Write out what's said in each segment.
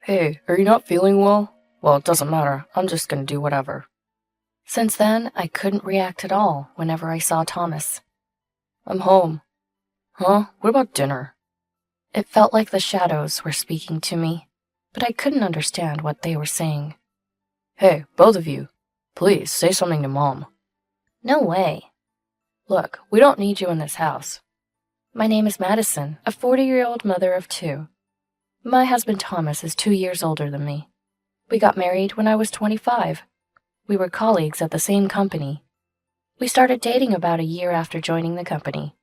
Hey, are you not feeling well? Well, it doesn't matter. I'm just gonna do whatever. Since then, I couldn't react at all whenever I saw Thomas. I'm home. Huh? What about dinner? It felt like the shadows were speaking to me, but I couldn't understand what they were saying. Hey, both of you. Please, say something to Mom. No way. Look, we don't need you in this house. My name is Madison, a 40-year-old mother of two. My husband Thomas is 2 years older than me. We got married when I was 25. We were colleagues at the same company. We started dating about a year after joining the company.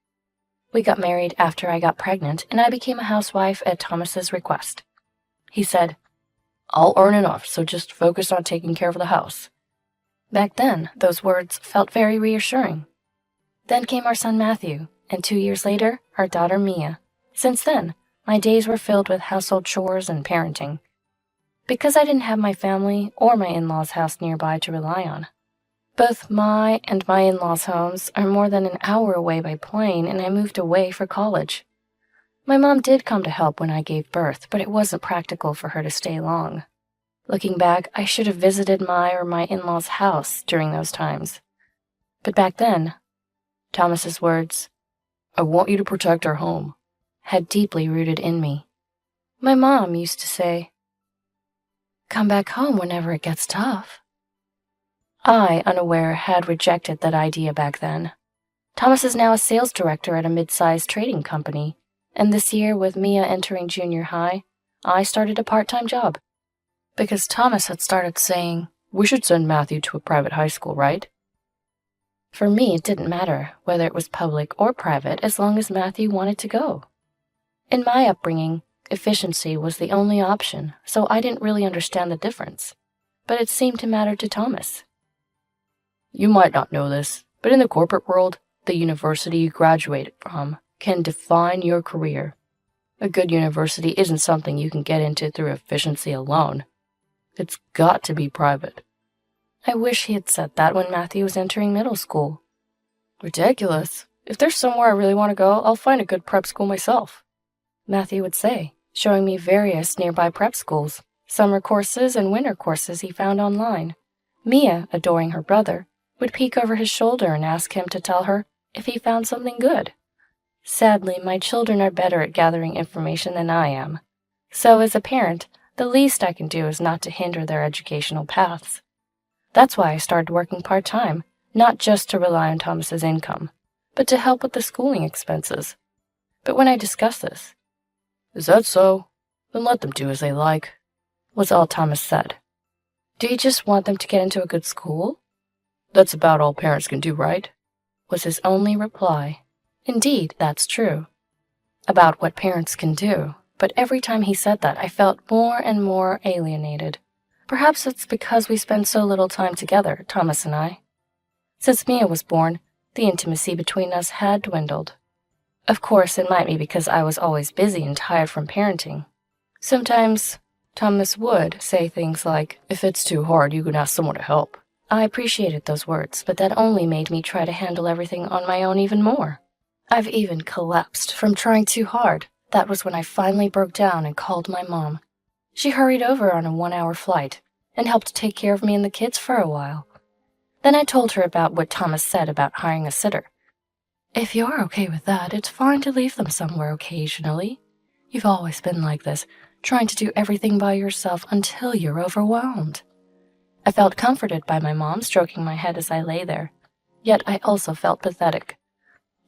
We got married after I got pregnant, and I became a housewife at Thomas's request. He said, I'll earn enough, so just focus on taking care of the house. Back then, those words felt very reassuring. Then came our son Matthew, and 2 years later, our daughter Mia. Since then, my days were filled with household chores and parenting. Because I didn't have my family or my in-laws' house nearby to rely on. Both my and my in-laws' homes are more than an hour away by plane, and I moved away for college. My mom did come to help when I gave birth, but it wasn't practical for her to stay long. Looking back, I should have visited my or my in-laws' house during those times. But back then, Thomas's words, I want you to protect our home, had deeply rooted in me. My mom used to say, come back home whenever it gets tough. I, unaware, had rejected that idea back then. Thomas is now a sales director at a mid-sized trading company, and this year, with Mia entering junior high, I started a part-time job. Because Thomas had started saying, we should send Matthew to a private high school, right? For me, it didn't matter whether it was public or private as long as Matthew wanted to go. In my upbringing, efficiency was the only option, so I didn't really understand the difference. But it seemed to matter to Thomas. You might not know this, but in the corporate world, the university you graduated from can define your career. A good university isn't something you can get into through efficiency alone. It's got to be private. I wish he had said that when Matthew was entering middle school. Ridiculous. If there's somewhere I really want to go, I'll find a good prep school myself, Matthew would say, showing me various nearby prep schools, summer courses and winter courses he found online. Mia, adoring her brother, would peek over his shoulder and ask him to tell her if he found something good. Sadly, my children are better at gathering information than I am. So as a parent, the least I can do is not to hinder their educational paths. That's why I started working part-time, not just to rely on Thomas's income, but to help with the schooling expenses. But when I discussed this, is that so? Then let them do as they like, was all Thomas said. Do you just want them to get into a good school? That's about all parents can do, right? Was his only reply. Indeed, that's true. About what parents can do, but every time he said that, I felt more and more alienated. Perhaps it's because we spend so little time together, Thomas and I. Since Mia was born, the intimacy between us had dwindled. Of course, it might be because I was always busy and tired from parenting. Sometimes, Thomas would say things like, if it's too hard, you can ask someone to help. I appreciated those words, but that only made me try to handle everything on my own even more. I've even collapsed from trying too hard. That was when I finally broke down and called my mom. She hurried over on a 1-hour flight and helped take care of me and the kids for a while. Then I told her about what Thomas said about hiring a sitter. If you're okay with that, it's fine to leave them somewhere occasionally. You've always been like this, trying to do everything by yourself until you're overwhelmed. I felt comforted by my mom stroking my head as I lay there, yet I also felt pathetic.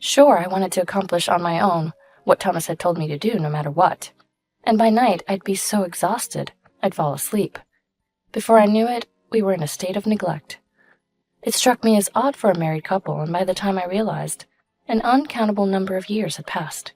Sure, I wanted to accomplish on my own what Thomas had told me to do no matter what, and by night I'd be so exhausted I'd fall asleep. Before I knew it, we were in a state of neglect. It struck me as odd for a married couple, and by the time I realized, an uncountable number of years had passed.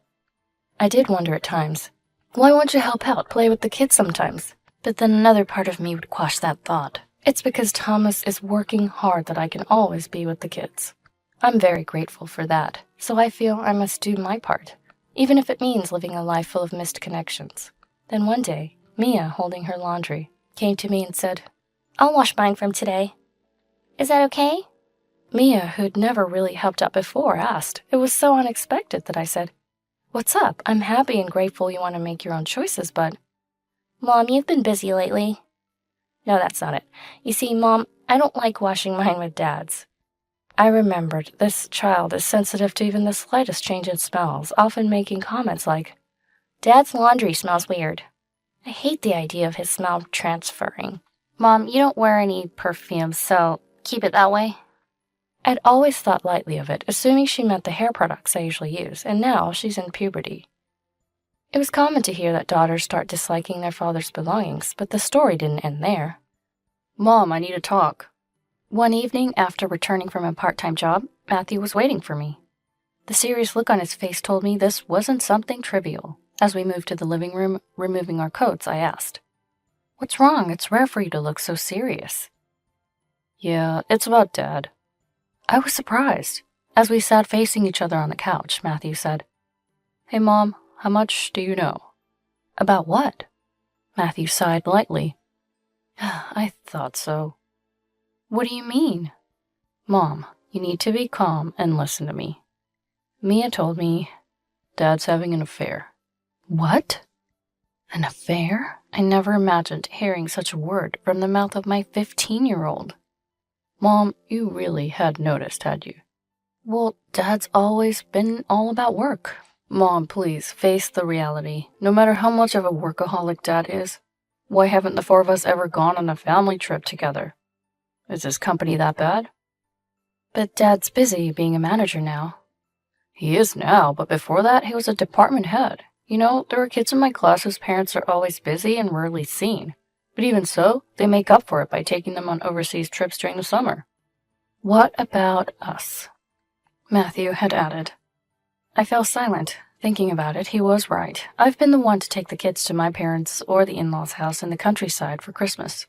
I did wonder at times, why won't you help out, play with the kids sometimes? But then another part of me would quash that thought. It's because Thomas is working hard that I can always be with the kids. I'm very grateful for that, so I feel I must do my part, even if it means living a life full of missed connections. Then one day, Mia, holding her laundry, came to me and said, I'll wash mine from today. Is that okay? Mia, who'd never really helped out before, asked. It was so unexpected that I said, What's up? I'm happy and grateful you want to make your own choices, but... Mom, you've been busy lately. No, that's not it. You see, Mom, I don't like washing mine with Dad's. I remembered this child is sensitive to even the slightest change in smells, often making comments like, Dad's laundry smells weird. I hate the idea of his smell transferring. Mom, you don't wear any perfume, so keep it that way. I'd always thought lightly of it, assuming she meant the hair products I usually use, and now she's in puberty. It was common to hear that daughters start disliking their father's belongings, but the story didn't end there. Mom, I need to talk. One evening, after returning from a part-time job, Matthew was waiting for me. The serious look on his face told me this wasn't something trivial. As we moved to the living room, removing our coats, I asked, What's wrong? It's rare for you to look so serious. Yeah, it's about Dad. I was surprised. As we sat facing each other on the couch, Matthew said, Hey, Mom, how much do you know? About what? Matthew sighed lightly. I thought so. What do you mean? Mom, you need to be calm and listen to me. Mia told me Dad's having an affair. What? An affair? I never imagined hearing such a word from the mouth of my 15-year-old. Mom, you really had noticed, had you? Well, Dad's always been all about work. Mom, please, face the reality. No matter how much of a workaholic Dad is, why haven't the four of us ever gone on a family trip together? Is his company that bad? But Dad's busy being a manager now. He is now, but before that, he was a department head. You know, there are kids in my class whose parents are always busy and rarely seen. But even so, they make up for it by taking them on overseas trips during the summer. What about us? Matthew had added. I fell silent. Thinking about it, he was right. I've been the one to take the kids to my parents' or the in-laws' house in the countryside for Christmas.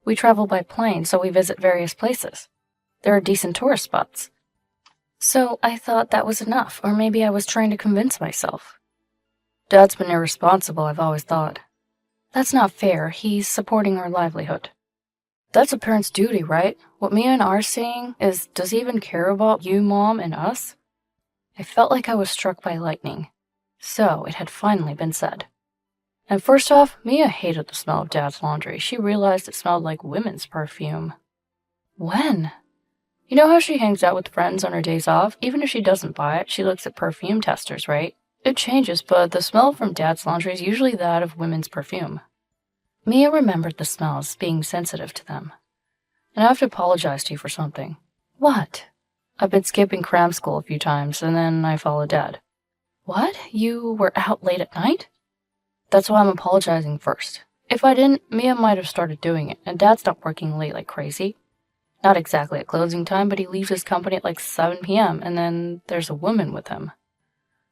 We travel by plane, so we visit various places. There are decent tourist spots. So I thought that was enough, or maybe I was trying to convince myself. Dad's been irresponsible, I've always thought. That's not fair. He's supporting our livelihood. That's a parent's duty, right? What Mia and I are saying is, does he even care about you, Mom, and us? I felt like I was struck by lightning. So it had finally been said. And first off, Mia hated the smell of Dad's laundry. She realized it smelled like women's perfume. When? You know how she hangs out with friends on her days off? Even if she doesn't buy it, she looks at perfume testers, right? It changes, but the smell from Dad's laundry is usually that of women's perfume. Mia remembered the smells, being sensitive to them. And I have to apologize to you for something. What? I've been skipping cram school a few times, and then I followed Dad. What? You were out late at night? That's why I'm apologizing first. If I didn't, Mia might have started doing it, and Dad's not working late like crazy. Not exactly at closing time, but he leaves his company at like 7 p.m., and then there's a woman with him.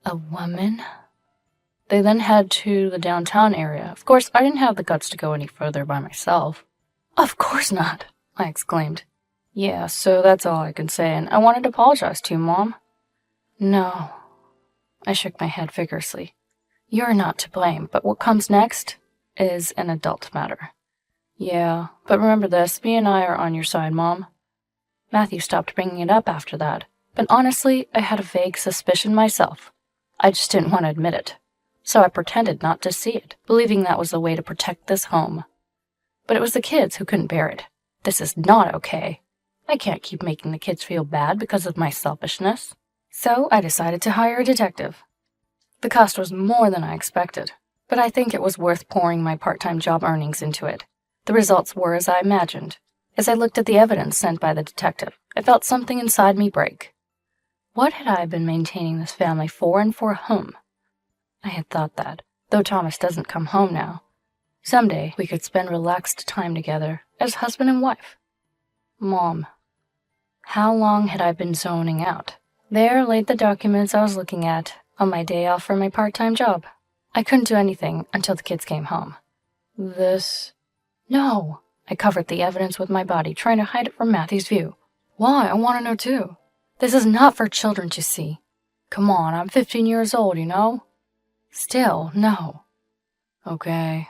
A woman? They then head to the downtown area. Of course, I didn't have the guts to go any further by myself. Of course not, I exclaimed. Yeah, so that's all I can say, and I wanted to apologize to you, Mom. No. I shook my head vigorously. You're not to blame, but what comes next is an adult matter. Yeah, but remember this, me and I are on your side, Mom. Matthew stopped bringing it up after that, but honestly, I had a vague suspicion myself. I just didn't want to admit it. So I pretended not to see it, believing that was the way to protect this home. But it was the kids who couldn't bear it. This is not okay. I can't keep making the kids feel bad because of my selfishness. So I decided to hire a detective. The cost was more than I expected, but I think it was worth pouring my part-time job earnings into it. The results were as I imagined. As I looked at the evidence sent by the detective, I felt something inside me break. What had I been maintaining this family for, and for whom? I had thought that, though Thomas doesn't come home now, someday we could spend relaxed time together as husband and wife. Mom. How long had I been zoning out? There laid the documents I was looking at on my day off from my part-time job. I couldn't do anything until the kids came home. This... No. I covered the evidence with my body, trying to hide it from Matthew's view. Why? I want to know too. This is not for children to see. Come on, I'm 15 years old, you know? Still, no. Okay.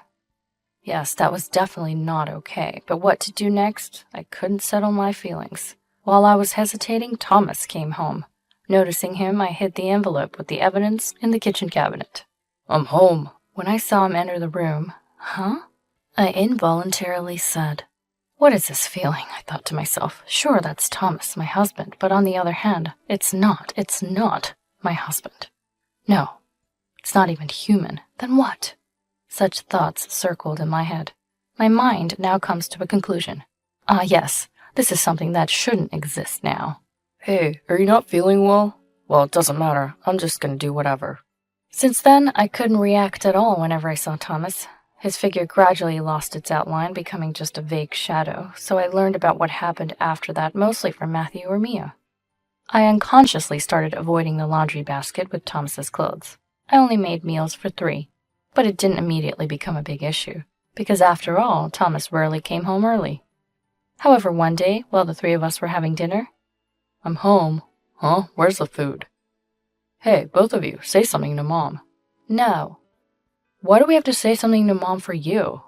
Yes, that was definitely not okay, but what to do next? I couldn't settle my feelings. While I was hesitating, Thomas came home. Noticing him, I hid the envelope with the evidence in the kitchen cabinet. I'm home. When I saw him enter the room, Huh? I involuntarily said. What is this feeling? I thought to myself. Sure, that's Thomas, my husband, but on the other hand, it's not my husband. No, it's not even human. Then what? Such thoughts circled in my head. My mind now comes to a conclusion. Yes, this is something that shouldn't exist now. Hey, are you not feeling well? Well, it doesn't matter. I'm just gonna do whatever. Since then, I couldn't react at all whenever I saw Thomas. His figure gradually lost its outline, becoming just a vague shadow, so I learned about what happened after that mostly from Matthew or Mia. I unconsciously started avoiding the laundry basket with Thomas's clothes. I only made meals for 3, but it didn't immediately become a big issue, because after all, Thomas rarely came home early. However, one day, while the 3 of us were having dinner, I'm home. Huh? Where's the food? Hey, both of you, say something to Mom. No. Why do we have to say something to Mom for you?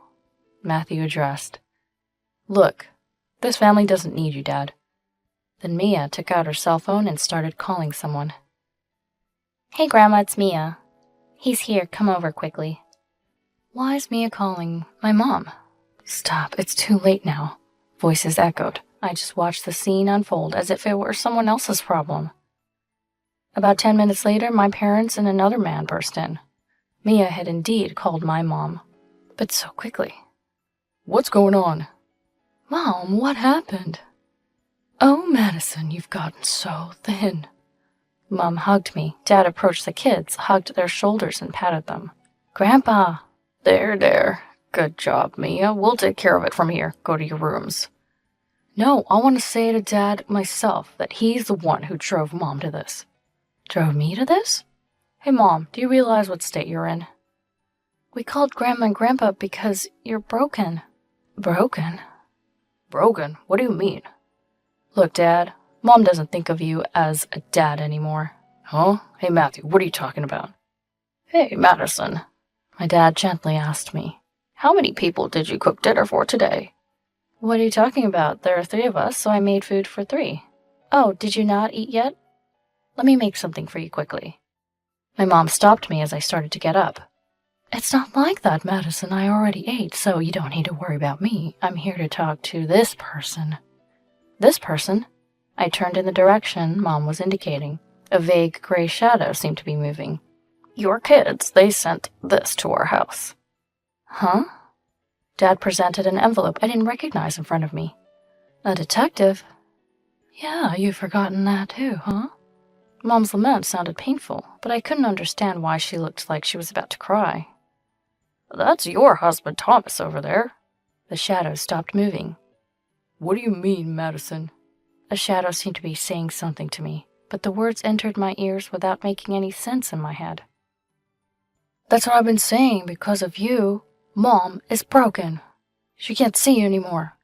Matthew addressed. Look, this family doesn't need you, Dad. Then Mia took out her cell phone and started calling someone. Hey, Grandma, it's Mia. He's here, come over quickly. Why is Mia calling my mom? Stop, it's too late now. Voices echoed. I just watched the scene unfold as if it were someone else's problem. About 10 minutes later, my parents and another man burst in. Mia had indeed called my mom, but so quickly. What's going on? Mom, what happened? Oh, Madison, you've gotten so thin. Mom hugged me. Dad approached the kids, hugged their shoulders, and patted them. Grandpa. There. Good job, Mia. We'll take care of it from here. Go to your rooms. No, I want to say to Dad myself that he's the one who drove Mom to this. Drove me to this? Hey, Mom, do you realize what state you're in? We called Grandma and Grandpa because you're broken. Broken? Broken? What do you mean? Look, Dad, Mom doesn't think of you as a dad anymore. Huh? Hey, Matthew, what are you talking about? Hey, Madison. My dad gently asked me. How many people did you cook dinner for today? What are you talking about? There are 3 of us, so I made food for 3. Oh, did you not eat yet? Let me make something for you quickly. My mom stopped me as I started to get up. It's not like that, Madison. I already ate, so you don't need to worry about me. I'm here to talk to this person. This person? I turned in the direction Mom was indicating. A vague gray shadow seemed to be moving. Your kids, they sent this to our house. Huh? Dad presented an envelope I didn't recognize in front of me. A detective? Yeah, you've forgotten that too, huh? Mom's lament sounded painful, but I couldn't understand why she looked like she was about to cry. That's your husband, Thomas, over there. The shadow stopped moving. What do you mean, Madison? A shadow seemed to be saying something to me, but the words entered my ears without making any sense in my head. That's what I've been saying. Because of you, Mom is broken. She can't see you anymore.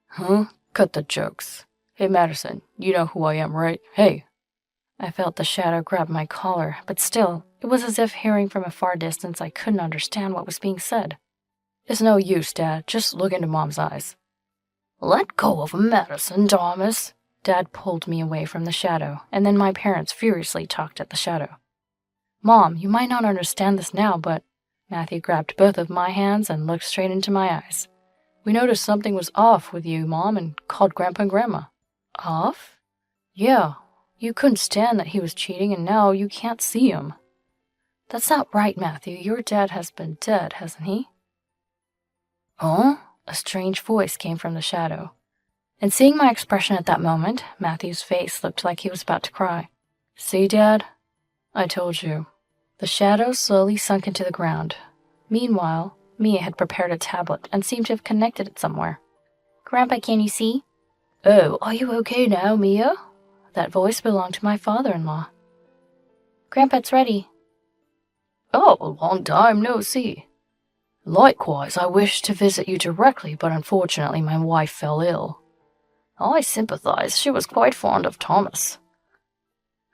Huh? Cut the jokes. Hey, Madison, you know who I am, right? Hey. I felt the shadow grab my collar, but still, it was as if hearing from a far distance I couldn't understand what was being said. It's no use, Dad. Just look into Mom's eyes. Let go of Madison, Thomas. Dad pulled me away from the shadow, and then my parents furiously talked at the shadow. Mom, you might not understand this now, but... Matthew grabbed both of my hands and looked straight into my eyes. We noticed something was off with you, Mom, and called Grandpa and Grandma. Off? Yeah. You couldn't stand that he was cheating, and now you can't see him. That's not right, Matthew. Your dad has been dead, hasn't he? Huh? A strange voice came from the shadow. And seeing my expression at that moment, Matthew's face looked like he was about to cry. See, Dad? I told you. The shadow slowly sunk into the ground. Meanwhile, Mia had prepared a tablet and seemed to have connected it somewhere. Grandpa, can you see? Oh, are you okay now, Mia? That voice belonged to my father-in-law. Grandpa, it's ready. Oh, a long time no see. Likewise, I wished to visit you directly, but unfortunately my wife fell ill. I sympathize. She was quite fond of Thomas.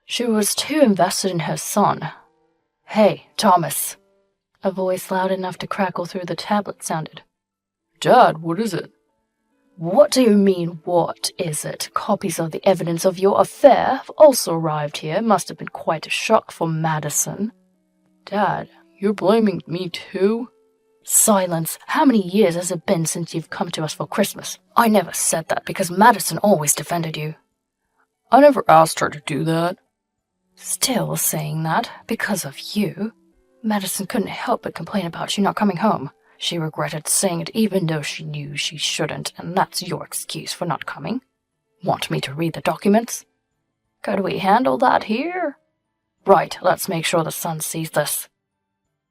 She was too invested in her son. Hey, Thomas. A voice loud enough to crackle through the tablet sounded. Dad, what is it? What do you mean, what is it? Copies of the evidence of your affair have also arrived here. Must have been quite a shock for Madison. Dad, you're blaming me too? Silence. How many years has it been since you've come to us for Christmas? I never said that because Madison always defended you. I never asked her to do that. Still saying that, because of you. Madison couldn't help but complain about you not coming home. She regretted saying it even though she knew she shouldn't, and that's your excuse for not coming. Want me to read the documents? Could we handle that here? Right, let's make sure the son sees this.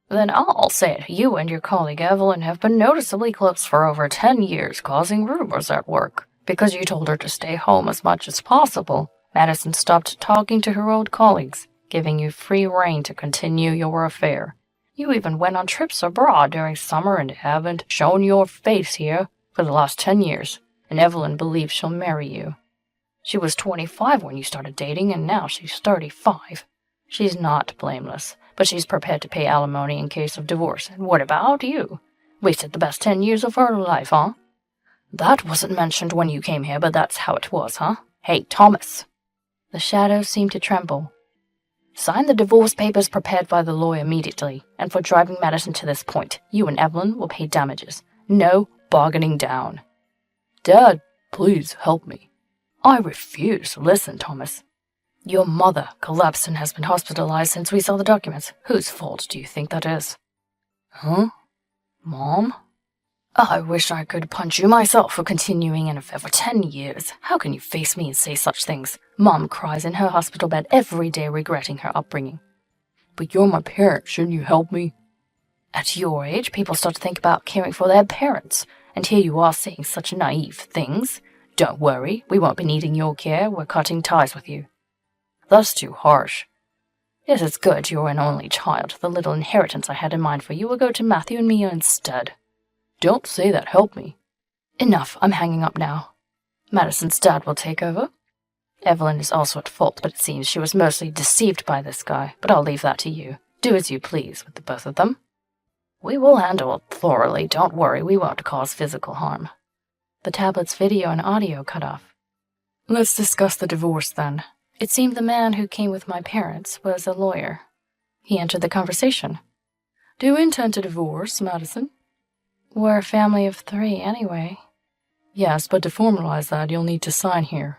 Then I'll say it. You and your colleague Evelyn have been noticeably close for over 10 years, causing rumors at work. Because you told her to stay home as much as possible, Madison stopped talking to her old colleagues, giving you free rein to continue your affair. You even went on trips abroad during summer and haven't shown your face here for the last 10 years, and Evelyn believes she'll marry you. She was 25 when you started dating, and now she's 35. She's not blameless, but she's prepared to pay alimony in case of divorce. And what about you? Wasted the best 10 years of her life, huh? That wasn't mentioned when you came here, but that's how it was, huh? Hey, Thomas. The shadows seemed to tremble. Sign the divorce papers prepared by the lawyer immediately, and for driving Madison to this point, you and Evelyn will pay damages. No bargaining down. Dad, please help me. I refuse. Listen, Thomas. Your mother collapsed and has been hospitalized since we saw the documents. Whose fault do you think that is? Huh? Mom? I wish I could punch you myself for continuing an affair for 10 years. How can you face me and say such things? Mom cries in her hospital bed every day regretting her upbringing. But you're my parent. Shouldn't you help me? At your age, people start to think about caring for their parents. And here you are saying such naive things. Don't worry, we won't be needing your care. We're cutting ties with you. That's too harsh. Yes, it's good you're an only child. The little inheritance I had in mind for you will go to Matthew and Mia instead. Don't say that, help me. Enough, I'm hanging up now. Madison's dad will take over. Evelyn is also at fault, but it seems she was mostly deceived by this guy, but I'll leave that to you. Do as you please with the both of them. We will handle it thoroughly, don't worry, we won't cause physical harm. The tablet's video and audio cut off. Let's discuss the divorce then. It seemed the man who came with my parents was a lawyer. He entered the conversation. Do you intend to divorce, Madison? We're a family of 3 anyway. Yes, but to formalize that, you'll need to sign here.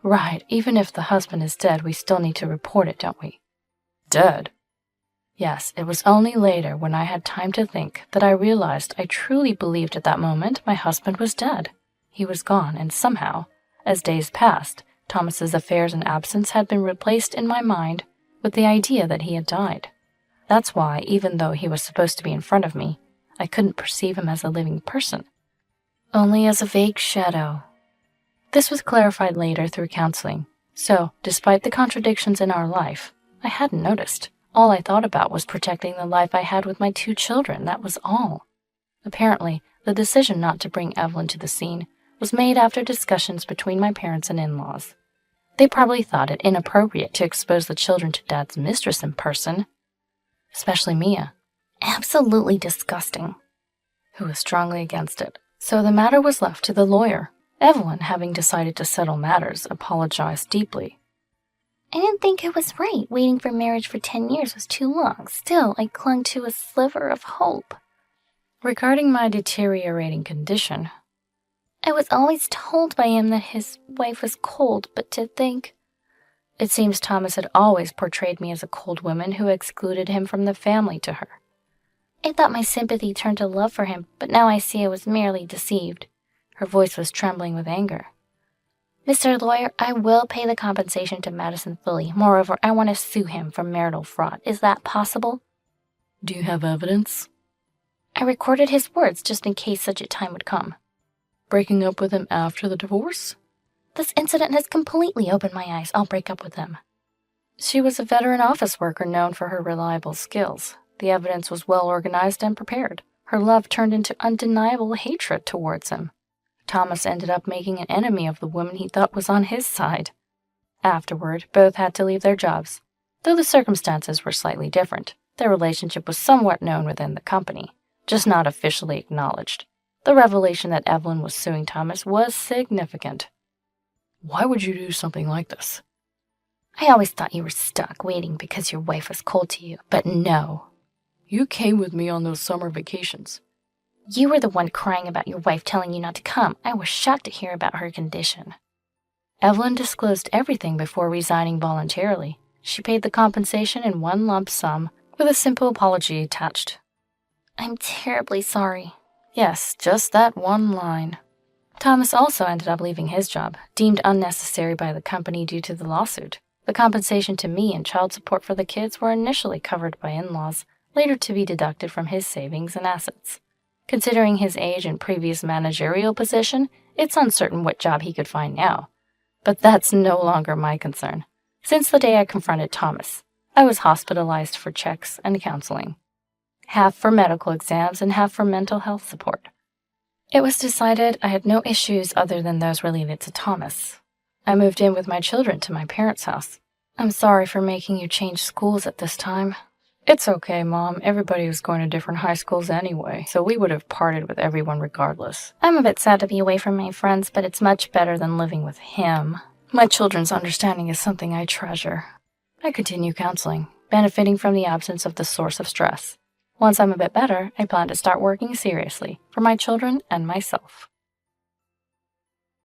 Right, even if the husband is dead, we still need to report it, don't we? Dead? Yes, it was only later, when I had time to think, that I realized I truly believed at that moment my husband was dead. He was gone, and somehow, as days passed, Thomas's affairs and absence had been replaced in my mind with the idea that he had died. That's why, even though he was supposed to be in front of me, I couldn't perceive him as a living person, only as a vague shadow. This was clarified later through counseling, so, despite the contradictions in our life, I hadn't noticed. All I thought about was protecting the life I had with my 2 children, that was all. Apparently, the decision not to bring Evelyn to the scene was made after discussions between my parents and in-laws. They probably thought it inappropriate to expose the children to Dad's mistress in person, especially Mia. Absolutely disgusting. Who was strongly against it. So the matter was left to the lawyer. Evelyn, having decided to settle matters, apologized deeply. I didn't think it was right. Waiting for marriage for 10 years was too long. Still, I clung to a sliver of hope. Regarding my deteriorating condition, I was always told by him that his wife was cold, but to think... It seems Thomas had always portrayed me as a cold woman who excluded him from the family to her. I thought my sympathy turned to love for him, but now I see I was merely deceived. Her voice was trembling with anger. Mr. Lawyer, I will pay the compensation to Madison fully. Moreover, I want to sue him for marital fraud. Is that possible? Do you have evidence? I recorded his words just in case such a time would come. Breaking up with him after the divorce? This incident has completely opened my eyes. I'll break up with him. She was a veteran office worker known for her reliable skills. The evidence was well organized and prepared. Her love turned into undeniable hatred towards him. Thomas ended up making an enemy of the woman he thought was on his side. Afterward, both had to leave their jobs. Though the circumstances were slightly different, their relationship was somewhat known within the company, just not officially acknowledged. The revelation that Evelyn was suing Thomas was significant. Why would you do something like this? I always thought you were stuck, waiting because your wife was cold to you, but no. You came with me on those summer vacations. You were the one crying about your wife telling you not to come. I was shocked to hear about her condition. Evelyn disclosed everything before resigning voluntarily. She paid the compensation in one lump sum, with a simple apology attached. I'm terribly sorry. Yes, just that one line. Thomas also ended up leaving his job, deemed unnecessary by the company due to the lawsuit. The compensation to me and child support for the kids were initially covered by in-laws, later to be deducted from his savings and assets. Considering his age and previous managerial position, it's uncertain what job he could find now. But that's no longer my concern. Since the day I confronted Thomas, I was hospitalized for checks and counseling, half for medical exams and half for mental health support. It was decided I had no issues other than those related to Thomas. I moved in with my children to my parents' house. I'm sorry for making you change schools at this time. It's okay, Mom. Everybody was going to different high schools anyway, so we would have parted with everyone regardless. I'm a bit sad to be away from my friends, but it's much better than living with him. My children's understanding is something I treasure. I continue counseling, benefiting from the absence of the source of stress. Once I'm a bit better, I plan to start working seriously for my children and myself.